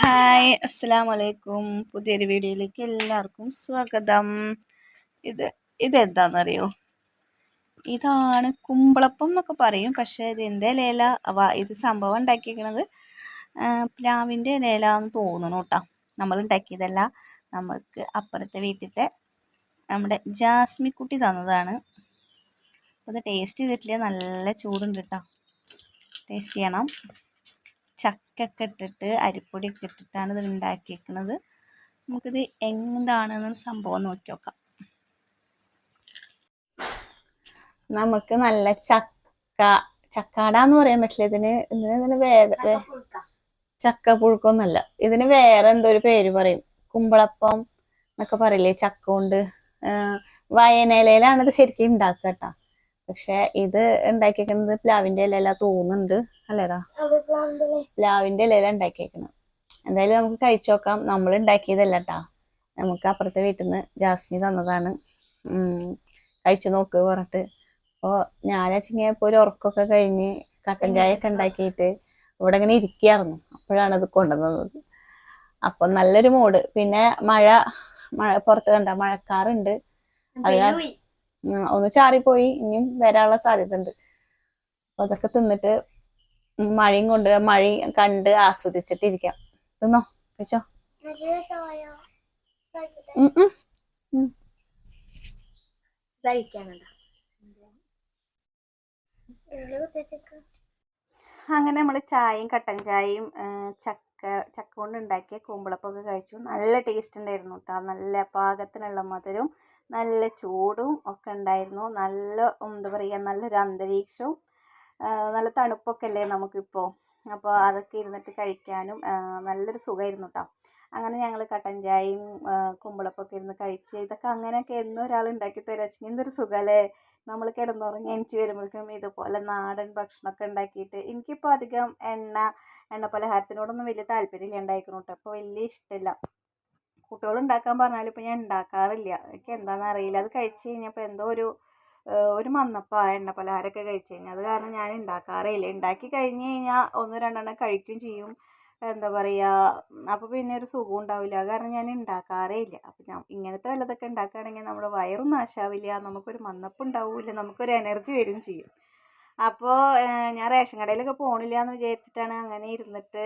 Hi, അസ്സലാമു അലൈക്കും. പുതിയൊരു വീഡിയോയിലേക്ക് എല്ലാവർക്കും സ്വാഗതം. ഇത് ഇതെന്താണെന്നറിയോ? ഇതാണ് കുമ്പളപ്പം എന്നൊക്കെ പറയും. പക്ഷേ ഇത് എൻ്റെ ഇലയില ഇത് സംഭവം ഉണ്ടാക്കിയിരിക്കുന്നത് പ്ലാവിൻ്റെ ഇലയിലാന്ന് തോന്നണം കേട്ടോ. നമ്മൾ ഉണ്ടാക്കിയതല്ല. നമുക്ക് അപ്പുറത്തെ വീട്ടിലത്തെ നമ്മുടെ ജാസ്മിക്കുട്ടി തന്നതാണ്. അത് ടേസ്റ്റ് ചെയ്തിട്ടില്ല, നല്ല ചൂടുണ്ട് കേട്ടോ. ടേസ്റ്റ് ചെയ്യണം. ചക്കൊക്കെ ഇട്ടിട്ട് അരിപ്പൊടിയൊക്കെ ഇട്ടിട്ടാണ് ഇത് ഉണ്ടാക്കിയിരിക്കുന്നത്. നമുക്കിത് എന്താണെന്ന് സംഭവം നോക്കി നോക്കാം. നമുക്ക് നല്ല ചക്കാടാന്ന് പറയാൻ പറ്റില്ല. ഇതിന് വേറെ ചക്ക പുഴുക്കൊന്നല്ല, ഇതിന് വേറെ എന്തോ ഒരു പേര് പറയും. കുമ്പളപ്പം എന്നൊക്കെ പറയില്ലേ, ചക്ക കൊണ്ട്. വയനയിലാണ് ഇത് ശരിക്കും ഉണ്ടാക്കുക കേട്ടോ. പക്ഷെ ഇത് ഉണ്ടാക്കിയേക്കുന്നത് പ്ലാവിന്റെ ഇലയില തോന്നുന്നുണ്ട്, അല്ലേടാ? പ്ലാവിന്റെ ഇലയില ഉണ്ടാക്കിയേക്കുന്നത്. എന്തായാലും നമുക്ക് കഴിച്ചു നോക്കാം. നമ്മൾ ഉണ്ടാക്കിയതല്ല കേട്ടാ, നമുക്ക് അപ്പുറത്തെ വീട്ടിൽ നിന്ന് ജാസ്മി തന്നതാണ്. കഴിച്ചു നോക്ക് പറഞ്ഞിട്ട്. അപ്പോൾ ഞാനെച്ചിങ്ങിയപ്പോൾ ഒരു ഉറക്കമൊക്കെ കഴിഞ്ഞ് കട്ടൻ ചായ ഒക്കെ ഉണ്ടാക്കിയിട്ട് ഇവിടെ ഇങ്ങനെ ഇരിക്കുകയായിരുന്നു. അപ്പോഴാണ് ഇത് കൊണ്ടുവന്നത്. അപ്പം നല്ലൊരു മൂഡ്. പിന്നെ മഴ പുറത്ത് കണ്ട മഴക്കാറുണ്ട്. അത് ഒന്ന് ചാറിപ്പോയി, ഇനിയും വരാനുള്ള സാധ്യത ഉണ്ട്. അപ്പൊ അതൊക്കെ തിന്നിട്ട് മഴയും കൊണ്ട് മഴയും കണ്ട് ആസ്വദിച്ചിട്ടിരിക്കാം. തിന്നോ, കഴിച്ചോ. അങ്ങനെ നമ്മൾ ചായയും കട്ടൻ ചായയും ചക്ക കൊണ്ട് ഉണ്ടാക്കിയ കൂമ്പളപ്പൊക്കെ കഴിച്ചു. നല്ല ടേസ്റ്റ് ഉണ്ടായിരുന്നു കേട്ടോ. നല്ല പാകത്തിനുള്ള മധുരവും നല്ല ചൂടും ഒക്കെ ഉണ്ടായിരുന്നു. നല്ല എന്താ പറയുക, നല്ലൊരു അന്തരീക്ഷവും നല്ല തണുപ്പൊക്കെ അല്ലേ നമുക്കിപ്പോൾ. അപ്പോൾ അതൊക്കെ ഇരുന്നിട്ട് കഴിക്കാനും നല്ലൊരു സുഖമായിരുന്നു കേട്ടോ. അങ്ങനെ ഞങ്ങൾ കട്ടൻ ചായയും കുമ്പളപ്പൊക്കെ ഇരുന്ന് കഴിച്ച്. ഇതൊക്കെ അങ്ങനെയൊക്കെ എന്നും ഒരാൾ ഉണ്ടാക്കി തരാച്ചെങ്കിൽ എന്തൊരു സുഖമല്ലേ. നമ്മൾ കിടന്നുറങ്ങി എണിച്ച് വരുമ്പോഴേക്കും ഇതുപോലെ നാടൻ ഭക്ഷണമൊക്കെ ഉണ്ടാക്കിയിട്ട്. എനിക്കിപ്പോൾ അധികം എണ്ണ പലഹാരത്തിനോടൊന്നും വലിയ താല്പര്യമില്ല ഉണ്ടായിരിക്കണം കേട്ടോ. അപ്പോൾ വലിയ ഇഷ്ടമില്ല. കുട്ടികൾ ഉണ്ടാക്കാൻ പറഞ്ഞാലും ഇപ്പോൾ ഞാൻ ഉണ്ടാക്കാറില്ല. എനിക്ക് എന്താണെന്ന് അറിയില്ല. അത് കഴിച്ച് കഴിഞ്ഞപ്പോൾ എന്തോ ഒരു മന്നപ്പോൾ എണ്ണ പലഹാരമൊക്കെ കഴിച്ച് കഴിഞ്ഞാൽ അത് കാരണം ഞാൻ ഉണ്ടാക്കാറേയില്ല. ഉണ്ടാക്കി കഴിഞ്ഞ് കഴിഞ്ഞാൽ ഒന്ന് രണ്ടെണ്ണം കഴിക്കുകയും ചെയ്യും. എന്താ പറയുക, അപ്പോൾ പിന്നെ ഒരു സുഖം ഉണ്ടാവില്ല. അത് കാരണം ഞാൻ ഉണ്ടാക്കാറേ ഇല്ല. അപ്പം ഞാൻ ഇങ്ങനത്തെ വല്ലതൊക്കെ ഉണ്ടാക്കുകയാണെങ്കിൽ നമ്മുടെ വയറും നാശാവില്ല, നമുക്കൊരു മന്നപ്പ് ഉണ്ടാവില്ല, നമുക്കൊരു എനർജി വരും ചെയ്യും. അപ്പോൾ ഞാൻ റേഷൻ കടയിലൊക്കെ പോകണില്ല എന്ന് വിചാരിച്ചിട്ടാണ് അങ്ങനെ ഇരുന്നിട്ട്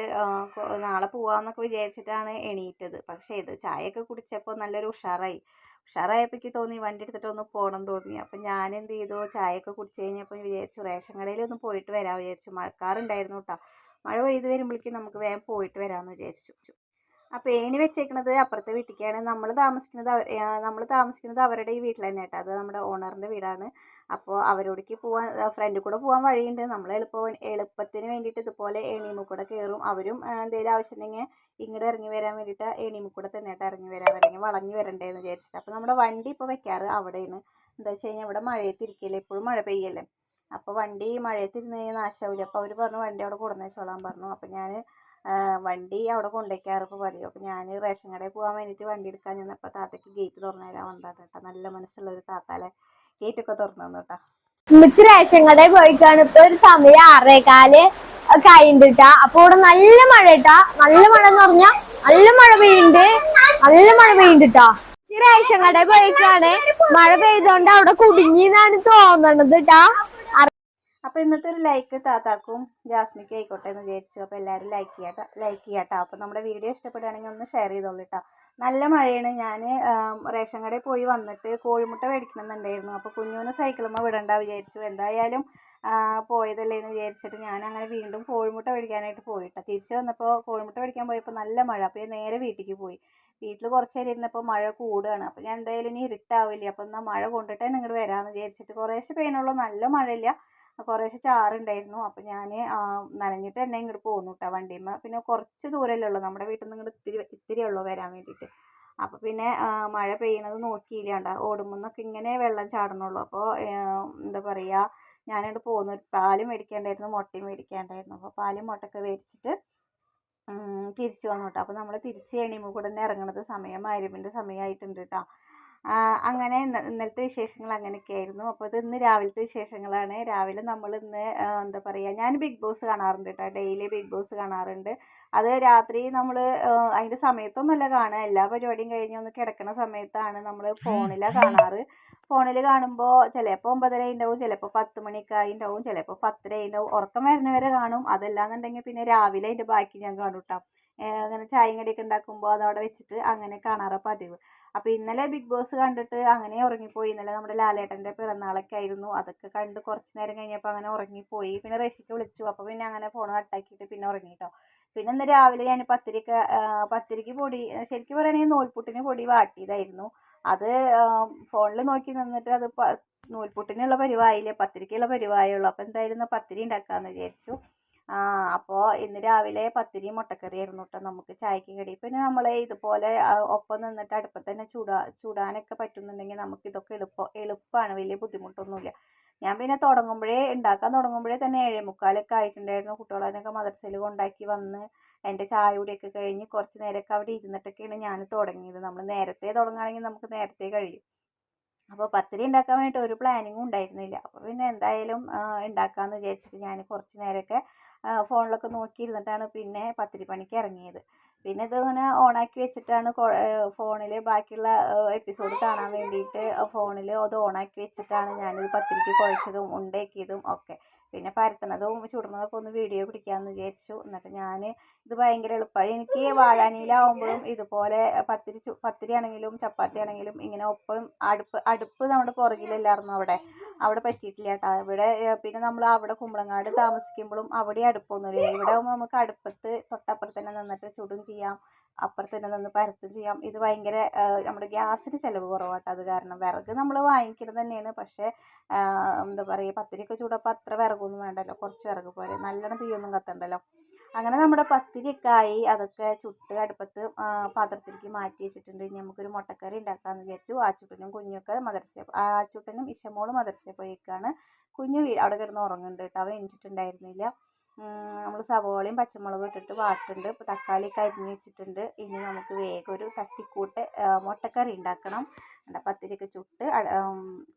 നാളെ പോകാമെന്നൊക്കെ വിചാരിച്ചിട്ടാണ് എണീറ്റത്. പക്ഷേ ഇത് ചായയൊക്കെ കുടിച്ചപ്പോൾ നല്ലൊരു ഉഷാറായപ്പോൾ എനിക്ക് തോന്നി വണ്ടി എടുത്തിട്ടൊന്ന് പോകണം തോന്നി. അപ്പം ഞാൻ എന്ത് ചെയ്തു, ചായയൊക്കെ കുടിച്ച് കഴിഞ്ഞപ്പോൾ വിചാരിച്ചു റേഷൻ കടയിലൊന്ന് പോയിട്ട് വരാൻ വിചാരിച്ചു. മഴക്കാറുണ്ടായിരുന്നു കേട്ടോ. മഴ പെയ്ത് വരുമ്പോഴേക്കും നമുക്ക് വേഗം പോയിട്ട് വരാമെന്ന് വിചാരിച്ചു. അപ്പോൾ ഏണി വെച്ചേക്കുന്നത് അപ്പുറത്തെ വീട്ടിലേക്കാണ്. നമ്മൾ താമസിക്കുന്നത് അവരുടെ ഈ വീട്ടിൽ തന്നെ കേട്ടോ. അത് നമ്മുടെ ഓണറിൻ്റെ വീടാണ്. അപ്പോൾ അവരോടേക്ക് പോകാൻ ഫ്രണ്ടിൽ കൂടെ പോകാൻ വഴിയുണ്ട്. നമ്മൾ എളുപ്പത്തിന് വേണ്ടിയിട്ട് ഇതുപോലെ ഏണിയിൽ കൂടെ കയറും. അവരും എന്തെങ്കിലും ആവശ്യമുണ്ടെങ്കിൽ ഇങ്ങോട്ട് ഇറങ്ങി വരാൻ വേണ്ടിയിട്ട് ഏണിയിൽ കൂടെ തന്നെ കേട്ടോ ഇറങ്ങി വരാൻ, അല്ലെങ്കിൽ വളഞ്ഞ് വരണ്ടേന്ന് വിചാരിച്ചിട്ട്. അപ്പോൾ നമ്മുടെ വണ്ടി ഇപ്പോൾ വെക്കാറ് അവിടെയാണ്. എന്താ വെച്ച് കഴിഞ്ഞാൽ ഇവിടെ മഴയത്തിരിക്കില്ല, എപ്പോഴും മഴ പെയ്യല്ലേ. അപ്പോൾ വണ്ടി മഴയത്തിരുന്ന് കഴിഞ്ഞാൽ നാശമാവില്ല. അപ്പോൾ അവർ പറഞ്ഞു വണ്ടി അവിടെ കൊണ്ടുവന്നേച്ചോളാൻ പറഞ്ഞു. അപ്പോൾ ഞാൻ വണ്ടി അവിടെ കൊണ്ടുവയ്ക്കാറൊക്കെ പറയും. അപ്പോൾ ഞാൻ റേഷൻ കടയിൽ പോകാൻ വേണ്ടിയിട്ട് വണ്ടി എടുക്കാൻ ചെന്നപ്പോൾ താത്തയ്ക്ക് ഗേറ്റ് തുറന്നു തരാൻ വന്നതാണ് കേട്ടോ. നല്ല മനസ്സുള്ളൊരു താത്താലെ ഗേറ്റൊക്കെ തുറന്നു തന്നു കേട്ടോ. ഉമ്മച്ചി റേഷൻ കടയിൽ പോയിക്കാണ്. ഇപ്പൊ ഒരു സമയം 6:15 കഴിഞ്ഞിട്ടാ. അപ്പൊ ഇവിടെ നല്ല മഴ ഇട്ടാ. നല്ല മഴ എന്ന് പറഞ്ഞാ നല്ല മഴ പെയ്യുണ്ടിട്ടാ. റേഷൻ കടയിൽ പോയിക്കാണ്. മഴ പെയ്തോണ്ട് അവിടെ കുടുങ്ങിന്നാണ് തോന്നണത് ട്ടാ. അപ്പോൾ ഇന്നത്തെ ഒരു ലൈക്ക് താത്താക്കും ജാസ്മിക്കും ആയിക്കോട്ടെ എന്ന് വിചാരിച്ചു. അപ്പോൾ എല്ലാവരും ലൈക്ക് ചെയ്യാട്ടോ. അപ്പോൾ നമ്മുടെ വീഡിയോ ഇഷ്ടപ്പെടുകയാണെങ്കിൽ ഒന്ന് ഷെയർ ചെയ്തോളൂ കേട്ടോ. നല്ല മഴയാണ്. ഞാൻ റേഷൻ കടയിൽ പോയി വന്നിട്ട് കോഴിമുട്ട മേടിക്കണമെന്നുണ്ടായിരുന്നു. അപ്പോൾ കുഞ്ഞുവിനെ സൈക്കിളുമ്മ വിടണ്ട വിചാരിച്ചു. എന്തായാലും പോയതല്ലേ എന്ന് വിചാരിച്ചിട്ട് ഞാൻ അങ്ങനെ വീണ്ടും കോഴിമുട്ട മേടിക്കാനായിട്ട് പോയിട്ടോ. തിരിച്ച് വന്നപ്പോൾ കോഴിമുട്ട മേടിക്കാൻ പോയപ്പോൾ നല്ല മഴ. അപ്പോൾ ഞാൻ നേരെ വീട്ടിലേക്ക് പോയി. വീട്ടിൽ കുറച്ച് നേരം ഇരുന്നപ്പോൾ മഴ കൂടുകയാണ്. അപ്പോൾ ഞാൻ എന്തായാലും ഇനി ഇരുട്ടാവില്ല, അപ്പോൾ എന്നാൽ മഴ കൊണ്ടിട്ട് തന്നെ ഇങ്ങോട്ട് വരാമെന്ന് വിചാരിച്ചിട്ട് കുറേശ്ശെ പെയ്യണുള്ളൂ, നല്ല മഴയില്ല, കുറേശ്ശെ ചാറുണ്ടായിരുന്നു. അപ്പോൾ ഞാൻ നനഞ്ഞിട്ട് തന്നെ ഇങ്ങോട്ട് പോന്നു കേട്ടോ വണ്ടിയുമ്മ. പിന്നെ കുറച്ച് ദൂരമല്ലേ ഉള്ളൂ നമ്മുടെ വീട്ടിൽ നിന്ന് ഇങ്ങോട്ട് ഇത്തിരി ഉള്ളൂ വരാൻ വേണ്ടിയിട്ട്. അപ്പോൾ പിന്നെ മഴ പെയ്യണത് നോക്കിയില്ലാണ്ട ഓടുമ്പോന്നൊക്കെ ഇങ്ങനെ വെള്ളം ചാടണുള്ളൂ. അപ്പോൾ എന്താ പറയുക, ഞാനിങ്ങോട്ട് പോന്നു. പാലും മേടിക്കേണ്ടായിരുന്നു, മുട്ടയും മേടിക്കേണ്ടായിരുന്നു. അപ്പോൾ പാലും മുട്ടയൊക്കെ മേടിച്ചിട്ട് തിരിച്ചു വന്നു കേട്ടോ. അപ്പോൾ നമ്മൾ തിരിച്ച് എണീമ്പോൾ കൂടെ തന്നെ ഇറങ്ങണത് മഗ്‌രിബിൻ്റെ സമയമായിട്ടുണ്ട് കേട്ടോ. അങ്ങനെ ഇന്നലത്തെ വിശേഷങ്ങൾ അങ്ങനെയൊക്കെയായിരുന്നു. അപ്പോൾ ഇത് ഇന്ന് രാവിലത്തെ വിശേഷങ്ങളാണ്. രാവിലെ നമ്മൾ ഇന്ന് എന്താ പറയുക, ഞാൻ ബിഗ് ബോസ് കാണാറുണ്ട് കേട്ടോ. ഡെയിലി ബിഗ് ബോസ് കാണാറുണ്ട്. അത് രാത്രി നമ്മൾ അതിൻ്റെ സമയത്തൊന്നുമല്ല കാണുക, എല്ലാ പരിപാടിയും കഴിഞ്ഞ് ഒന്ന് കിടക്കുന്ന സമയത്താണ് നമ്മൾ ഫോണിലാണ് കാണാറ്. ഫോണിൽ കാണുമ്പോൾ ചിലപ്പോൾ 9:30 ഉണ്ടാവും, ചിലപ്പോൾ 10 മണിയൊക്കെ ആയിട്ടുണ്ടാവും, ചിലപ്പോൾ 10:30 ഉണ്ടാവും. ഉറക്കം വരുന്നവരെ കാണും. അതല്ലാന്നുണ്ടെങ്കിൽ പിന്നെ രാവിലെ അതിൻ്റെ ബാക്കി ഞാൻ കാണും കേട്ടോ. അങ്ങനെ ചായയും കടിയൊക്കെ ഉണ്ടാക്കുമ്പോൾ അതവിടെ വെച്ചിട്ട് അങ്ങനെ കാണാറാണ് പതിവ്. അപ്പോൾ ഇന്നലെ ബിഗ് ബോസ് കണ്ടിട്ട് അങ്ങനെ ഉറങ്ങിപ്പോയി. ഇന്നലെ നമ്മുടെ ലാലേട്ടൻ്റെ പിറന്നാളൊക്കെ ആയിരുന്നു. അതൊക്കെ കണ്ട് കുറച്ച് നേരം കഴിഞ്ഞപ്പോൾ അങ്ങനെ ഉറങ്ങിപ്പോയി. പിന്നെ റേഷിക്ക് വിളിച്ചു. അപ്പോൾ പിന്നെ അങ്ങനെ ഫോൺ കട്ടാക്കിയിട്ട് പിന്നെ ഉറങ്ങി കേട്ടോ. പിന്നെ ഇന്ന് രാവിലെ ഞാൻ പത്തിരിക്ക് പൊടി, ശരിക്കും പറയുകയാണെങ്കിൽ നൂൽപുട്ടിന് പൊടി വാട്ടിയതായിരുന്നു. അത് ഫോണിൽ നോക്കി നിന്നിട്ട് അത് നൂൽപുട്ടിനുള്ള പരിവായില്ലേ, പത്തിരിക്കുള്ള പരിവായുള്ളൂ. അപ്പോൾ എന്തായാലും പത്തിരി ഉണ്ടാക്കാമെന്ന് വിചാരിച്ചു. അപ്പോൾ ഇന്ന് രാവിലെ പത്തിരിയും മുട്ടക്കറിയായിരുന്നു കേട്ടോ നമുക്ക് ചായക്ക് കടി. പിന്നെ നമ്മൾ ഇതുപോലെ ഒപ്പം നിന്നിട്ട് അടുപ്പത്ത് തന്നെ ചൂടാനൊക്കെ പറ്റുന്നുണ്ടെങ്കിൽ നമുക്ക് ഇതൊക്കെ എളുപ്പമാണ്, വലിയ ബുദ്ധിമുട്ടൊന്നുമില്ല. ഞാൻ പിന്നെ ഉണ്ടാക്കാൻ തുടങ്ങുമ്പോഴേ തന്നെ 7:45 ആയിട്ടുണ്ടായിരുന്നു. കുട്ടികളെയൊക്കെ മദ്രസയിൽ കൊണ്ടാക്കി വന്ന് എൻ്റെ ചായ കുടിയൊക്കെ കഴിഞ്ഞ് കുറച്ച് നേരമൊക്കെ അവിടെ ഇരുന്നിട്ടൊക്കെയാണ് ഞാൻ തുടങ്ങിയത്. നമ്മൾ നേരത്തെ തുടങ്ങുകയാണെങ്കിൽ നമുക്ക് നേരത്തെ കഴിയും. അപ്പോൾ പത്തിരി ഉണ്ടാക്കാൻ വേണ്ടിയിട്ട് ഒരു പ്ലാനിങ്ങും ഉണ്ടായിരുന്നില്ല. അപ്പോൾ പിന്നെ എന്തായാലും ഉണ്ടാക്കാമെന്ന് വിചാരിച്ചിട്ട് ഞാൻ കുറച്ച് നേരമൊക്കെ ഫോണിലൊക്കെ നോക്കിയിരുന്നിട്ടാണ് പിന്നെ പത്തിരി പണിക്ക് ഇറങ്ങിയത്. പിന്നെ ഇതിങ്ങനെ ഓണാക്കി വെച്ചിട്ടാണ് ഫോണിൽ ബാക്കിയുള്ള എപ്പിസോഡ് കാണാൻ വേണ്ടിയിട്ട് ഫോണിൽ അത് ഓണാക്കി വെച്ചിട്ടാണ് ഞാനിത് പത്തിരിക്ക് കുഴച്ചതും ഉണ്ടാക്കിയതും ഒക്കെ. പിന്നെ പരത്തുന്നതും ചുടുന്നതൊക്കെ ഒന്ന് വീഡിയോ പിടിക്കാമെന്ന് വിചാരിച്ചു. എന്നിട്ട് ഞാൻ ഇത് ഭയങ്കര എളുപ്പമായി. എനിക്ക് വാഴാനിയിലാവുമ്പോഴും ഇതുപോലെ പത്തിരി ആണെങ്കിലും ചപ്പാത്തി ആണെങ്കിലും ഇങ്ങനെ ഒപ്പം അടുപ്പ് നമ്മുടെ പുറകിലല്ലായിരുന്നു അവിടെ പറ്റിയിട്ടില്ല കേട്ടോ. ഇവിടെ പിന്നെ നമ്മൾ അവിടെ കുമ്പളങ്ങാട് താമസിക്കുമ്പോഴും അവിടെ അടുപ്പൊന്നുമില്ല. ഇവിടെ ആകുമ്പോൾ നമുക്ക് അടുപ്പത്ത് തൊട്ടപ്പുറത്ത് തന്നെ നിന്നിട്ട് ചുടും ചെയ്യാം, അപ്പുറത്ത് തന്നെ നിന്ന് പരത്തും ചെയ്യാം. ഇത് ഭയങ്കര നമ്മുടെ ഗ്യാസിന് ചിലവ് കുറവാട്ടോ. അത് കാരണം വിറക് നമ്മൾ വാങ്ങിക്കുന്നത് തന്നെയാണ്. പക്ഷേ എന്താ പറയുക, പത്തിരിയൊക്കെ ചൂടപ്പോൾ അത്ര വിറകൊന്നും വേണ്ടല്ലോ, കുറച്ച് വിറക് പോരെ, നല്ലോണം തീയൊന്നും കത്തണ്ടല്ലോ. അങ്ങനെ നമ്മുടെ പത്തിരിയൊക്കെ ആയി. അതൊക്കെ ചുട്ട് അടുപ്പത്ത് പാത്രത്തിലേക്ക് മാറ്റി വെച്ചിട്ടുണ്ട്. ഇനി നമുക്കൊരു മുട്ടക്കറി ഉണ്ടാക്കാമെന്ന് വിചാരിച്ചു. ആച്ചൂട്ടനും കുഞ്ഞൊക്കെ ആച്ചൂട്ടനും ഇഷമോളും മദർസയിൽ പോയേക്കാണ്. കുഞ്ഞു അവിടെ കിടന്ന് ഉറങ്ങുന്നുണ്ട് കേട്ടോ. അവൻ എണീറ്റിട്ടുണ്ടായിരുന്നില്ല. നമ്മൾ സവോളയും പച്ചമുളകും ഇട്ടിട്ട് വാട്ടുണ്ട്. ഇപ്പോൾ തക്കാളിയൊക്കെ അരിഞ്ഞ് വെച്ചിട്ടുണ്ട്. ഇനി നമുക്ക് വേഗം ഒരു തട്ടിക്കൂട്ട് മുട്ടക്കറി ഉണ്ടാക്കണം. പത്തിരിയൊക്കെ ചുട്ട്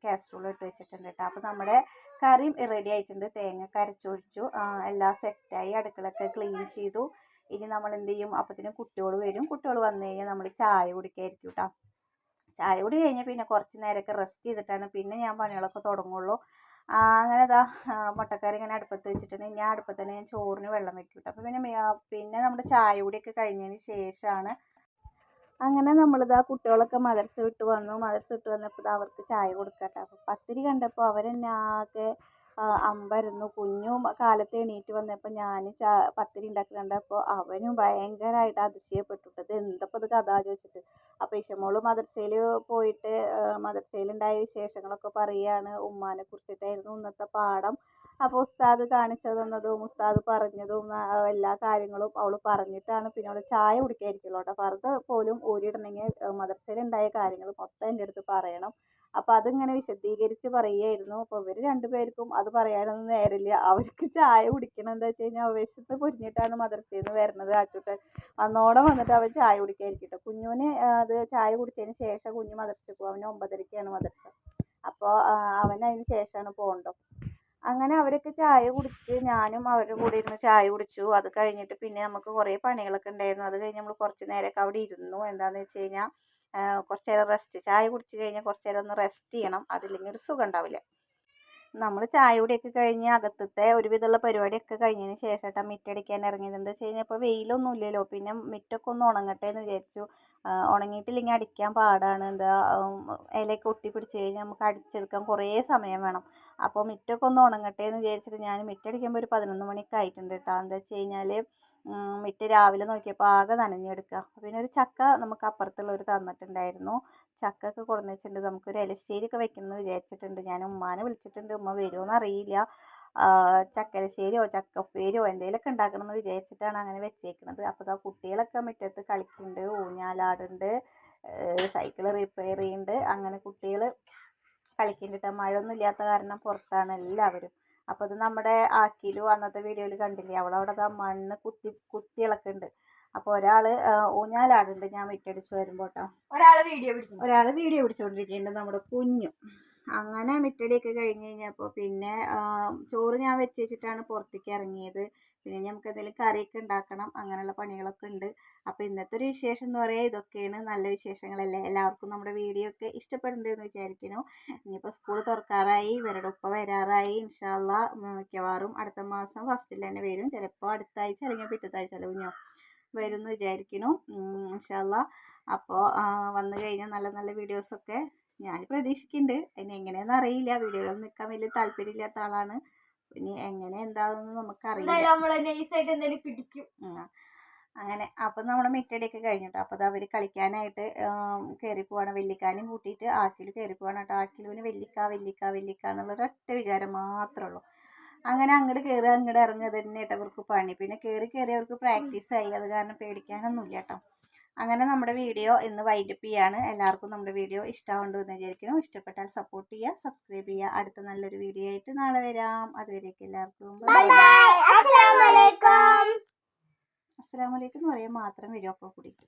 കാസറോൾ ഇട്ട് വെച്ചിട്ടുണ്ട് കേട്ടോ. അപ്പോൾ നമ്മുടെ കറിയും റെഡി ആയിട്ടുണ്ട്. തേങ്ങ അരച്ചൊഴിച്ചു, എല്ലാം സെറ്റായി, അടുക്കളയൊക്കെ ക്ലീൻ ചെയ്തു. ഇനി നമ്മൾ എന്ത് ചെയ്യും, അപ്പത്തിന് കുട്ടികൾ വരും. കുട്ടികൾ വന്നു കഴിഞ്ഞാൽ നമ്മൾ ചായ കുടിക്കായിരിക്കും കേട്ടോ. ചായ കുടി കഴിഞ്ഞാൽ പിന്നെ കുറച്ച് നേരമൊക്കെ റെസ്റ്റ് ചെയ്തിട്ടാണ് പിന്നെ ഞാൻ പണികളൊക്കെ തുടങ്ങുള്ളൂ. അങ്ങനെ മുട്ടക്കറി ഇങ്ങനെ അടുപ്പത്ത് വെച്ചിട്ടുണ്ട്. ഇനി അടുപ്പത്ത് തന്നെ ഞാൻ ചോറിന് വെള്ളം വെക്കും കേട്ടോ. അപ്പോൾ പിന്നെ നമ്മുടെ ചായ കുടിയൊക്കെ കഴിഞ്ഞതിന് ശേഷമാണ് അങ്ങനെ കുട്ടികളൊക്കെ മദ്രസ വിട്ട് വന്നപ്പോൾ അവർക്ക് ചായ കൊടുക്കട്ടെ. അപ്പോൾ പത്തിരി കണ്ടപ്പോൾ അവരെന്നെ ആകെ അമ്പരന്നു. കുഞ്ഞും കാലത്ത് എണീറ്റ് വന്നപ്പോൾ ഞാൻ പത്തിരി ഉണ്ടാക്കി കണ്ടപ്പോൾ അവനും ഭയങ്കരമായിട്ട് അതിശയപ്പെട്ടിട്ടത് എന്തപ്പോൾ ഇത് കഥ ചോദിച്ചിട്ട്. അപ്പോൾ ഇഷമോള് മദ്രസയിൽ പോയിട്ട് മദ്രസയിലുണ്ടായ വിശേഷങ്ങളൊക്കെ പറയുകയാണ്. ഉമ്മാനെ കുറിച്ചിട്ടായിരുന്നു ഇന്നത്തെ പാഠം. അപ്പോൾ ഉസ്താദ് കാണിച്ചു തന്നതും ഉസ്താദ് പറഞ്ഞതും എല്ലാ കാര്യങ്ങളും അവൾ പറഞ്ഞിട്ടാണ് പിന്നെ അവൾ ചായ കുടിക്കായിരിക്കുള്ളൂ കേട്ടോ. ഫർദ് പോലും ഊരിയിടണമെങ്കിൽ മദ്രസയിലുണ്ടായ കാര്യങ്ങൾ മൊത്തം എൻ്റെ അടുത്ത് പറയണം. അപ്പോൾ അതിങ്ങനെ വിശദീകരിച്ച് പറയുമായിരുന്നു. അപ്പോൾ ഇവർ രണ്ടുപേർക്കും അത് പറയാനൊന്നും നേരമില്ല. അവർക്ക് ചായ കുടിക്കണം. എന്താ വെച്ച് കഴിഞ്ഞാൽ വിശത്ത് പൊരിഞ്ഞിട്ടാണ് മദ്രസയിൽ നിന്ന് വരുന്നത്. ആച്ചൂട്ടൻ വന്നിട്ട് അവൻ ചായ കുടിക്കായിരിക്കട്ടെ. കുഞ്ഞുവിന് അത് ചായ കുടിച്ചതിന് ശേഷം കുഞ്ഞ് മദ്രസയ്ക്ക് പോകും. അവന് 9:30-ക്കാണ് മദ്രസ. അപ്പോൾ അവൻ അതിന് ശേഷമാണ് പോകേണ്ടത്. അങ്ങനെ അവരൊക്കെ ചായ കുടിച്ച് ഞാനും അവരുടെ കൂടെ ഇരുന്ന് ചായ കുടിച്ചു. അത് കഴിഞ്ഞിട്ട് പിന്നെ നമുക്ക് കുറേ പണികളൊക്കെ ഉണ്ടായിരുന്നു. അത് കഴിഞ്ഞ് നമ്മൾ കുറച്ച് നേരമൊക്കെ അവിടെ ഇരുന്നു. എന്താണെന്ന് വെച്ച് കഴിഞ്ഞാൽ കുറച്ച് നേരം ചായ കുടിച്ച് കഴിഞ്ഞാൽ കുറച്ച് നേരം ഒന്ന് റെസ്റ്റ് ചെയ്യണം. അതില്ലെങ്കിൽ ഒരു സുഖം ഉണ്ടാവില്ല. നമ്മൾ ചായ കുടിയൊക്കെ കഴിഞ്ഞ് അകത്തത്തെ ഒരുവിധമുള്ള പരിപാടിയൊക്കെ കഴിഞ്ഞതിന് ശേഷം മിറ്റടിക്കാൻ ഇറങ്ങിയത്. എന്താ വെച്ച് കഴിഞ്ഞാൽ ഇപ്പോൾ വെയിലൊന്നും ഇല്ലല്ലോ. പിന്നെ മിറ്റൊക്കെ ഒന്ന് ഉണങ്ങട്ടെ എന്ന് വിചാരിച്ചു. ഉണങ്ങിയിട്ടില്ലെങ്കിൽ അടിക്കാൻ പാടാണ്. ഇലയൊക്കെ ഒട്ടി പിടിച്ച് കഴിഞ്ഞാൽ നമുക്ക് അടിച്ചെടുക്കാൻ കുറേ സമയം വേണം. അപ്പോൾ മിറ്റൊക്കെ ഒന്ന് ഉണങ്ങട്ടെ എന്ന് വിചാരിച്ചിട്ട് ഞാൻ മിറ്റടിക്കുമ്പോൾ ഒരു 11 മണിയൊക്കെ ആയിട്ടുണ്ട് കേട്ടോ. എന്താ വെച്ച് കഴിഞ്ഞാൽ മിറ്റ് രാവിലെ നോക്കിയപ്പോൾ ആകെ നനഞ്ഞെടുക്കുക. പിന്നെ ഒരു ചക്ക നമുക്ക് അപ്പുറത്തുള്ളവർ തന്നിട്ടുണ്ടായിരുന്നു. ചക്ക ഒക്കെ കൊടുന്ന് വെച്ചിട്ടുണ്ട്. നമുക്കൊരു എലിശ്ശേരിയൊക്കെ വെക്കണമെന്ന് വിചാരിച്ചിട്ടുണ്ട്. ഞാൻ ഉമ്മാനെ വിളിച്ചിട്ടുണ്ട്. ഉമ്മ വരുമോയെന്ന് അറിയില്ല. ചക്കരശ്ശേരിയോ ചക്കപ്പേരിയോ എന്തെങ്കിലുമൊക്കെ ഉണ്ടാക്കണം എന്ന് വിചാരിച്ചിട്ടാണ് അങ്ങനെ വെച്ചേക്കുന്നത്. അപ്പോൾ കുട്ടികളൊക്കെ മുറ്റത്ത് കളിക്കുന്നുണ്ട്, ഊഞ്ഞാലാടുണ്ട്, സൈക്കിൾ റിപ്പയർ ചെയ്യുന്നുണ്ട്. അങ്ങനെ കുട്ടികൾ കളിക്കുന്നുണ്ട്. മഴയൊന്നും ഇല്ലാത്ത കാരണം പുറത്താണ് എല്ലാവരും. അപ്പോൾ ഇത് നമ്മുടെ ആക്കിലു അന്നത്തെ വീഡിയോയിൽ കണ്ടില്ലേ, അവളവിടെ മണ്ണ് കുത്തി ഇളക്കുന്നുണ്ട്. അപ്പോൾ ഒരാൾ ഊഞ്ഞാലാടുണ്ട് ഞാൻ മിറ്റടിച്ച് വരുമ്പോൾ കേട്ടോ. ഒരാൾ വീഡിയോ പിടിച്ചുകൊണ്ടിരിക്കുന്നുണ്ട് നമ്മുടെ കുഞ്ഞു. അങ്ങനെ മിറ്റടിയൊക്കെ കഴിഞ്ഞ് കഴിഞ്ഞപ്പോൾ പിന്നെ ചോറ് ഞാൻ വെച്ച് വെച്ചിട്ടാണ് പുറത്തേക്ക് ഇറങ്ങിയത്. പിന്നെ നമുക്ക് എന്തെങ്കിലും കറിയൊക്കെ ഉണ്ടാക്കണം, അങ്ങനെയുള്ള പണികളൊക്കെ ഉണ്ട്. അപ്പോൾ ഇന്നത്തെ ഒരു വിശേഷം എന്ന് പറയുക ഇതൊക്കെയാണ്. നല്ല വിശേഷങ്ങളല്ലേ. എല്ലാവർക്കും നമ്മുടെ വീഡിയോ ഒക്കെ ഇഷ്ടപ്പെടുന്നുണ്ടെന്ന് വിചാരിക്കുന്നു. ഇനിയിപ്പോൾ സ്കൂൾ തുറക്കാറായി, ഇവരുടെ ഉപ്പ വരാറായി. ഇൻഷാ അള്ളാ മിക്കവാറും അടുത്ത മാസം ഫസ്റ്റിൽ തന്നെ വരും. ചിലപ്പോൾ അടുത്ത ആഴ്ച അല്ലെങ്കിൽ പിറ്റത്തെ ആഴ്ച കുഞ്ഞോ വരും എന്ന് വിചാരിക്കുന്നു ഇൻഷാ അള്ളാ. അപ്പോൾ വന്നു കഴിഞ്ഞാൽ നല്ല നല്ല വീഡിയോസൊക്കെ ഞാൻ പ്രതീക്ഷിക്കുന്നുണ്ട്. അതിന് എങ്ങനെയാണെന്ന് അറിയില്ല. വീഡിയോയിൽ നിൽക്കാൻ വലിയ താല്പര്യമില്ലാത്ത ആളാണ്. ഇനി എങ്ങനെ എന്താണെന്ന് നമുക്കറിയില്ല. അങ്ങനെ അപ്പം നമ്മുടെ മിറ്റടിയൊക്കെ കഴിഞ്ഞിട്ടോ. അപ്പോൾ അത് അവർ കളിക്കാനായിട്ട് കയറി പോവാണ്. വെല്ലിക്കാനും കൂട്ടിയിട്ട് ആക്കിൽ കയറി പോവാണ് കേട്ടോ. ആക്കിലുവിന് വെല്ലിക്ക എന്നുള്ളൊരൊറ്റ വിചാരം മാത്രമേ ഉള്ളൂ. അങ്ങനെ അങ്ങോട്ട് കയറുക അങ്ങോട്ട് ഇറങ്ങുക തന്നെ കേട്ടോ അവർക്ക് പണി. പിന്നെ കയറി അവർക്ക് പ്രാക്ടീസായി. അത് കാരണം പേടിക്കാനൊന്നുമില്ല കേട്ടോ. അങ്ങനെ നമ്മുടെ വീഡിയോ ഇന്ന് വൈൻഡപ്പ് ചെയ്യാണ്. എല്ലാവർക്കും നമ്മുടെ വീഡിയോ ഇഷ്ടമുണ്ട് എന്ന് വിചാരിക്കുന്നു. ഇഷ്ടപ്പെട്ടാൽ സപ്പോർട്ട് ചെയ്യുക, സബ്സ്ക്രൈബ് ചെയ്യുക. അടുത്ത നല്ലൊരു വീഡിയോ ആയിട്ട് നാളെ വരാം. അതുവരേക്കും എല്ലാവർക്കും അസ്സലാമു അലൈക്കും എന്ന് പറയാൻ മാത്രം വരും അപ്പോൾ കൂടിയിട്ട്.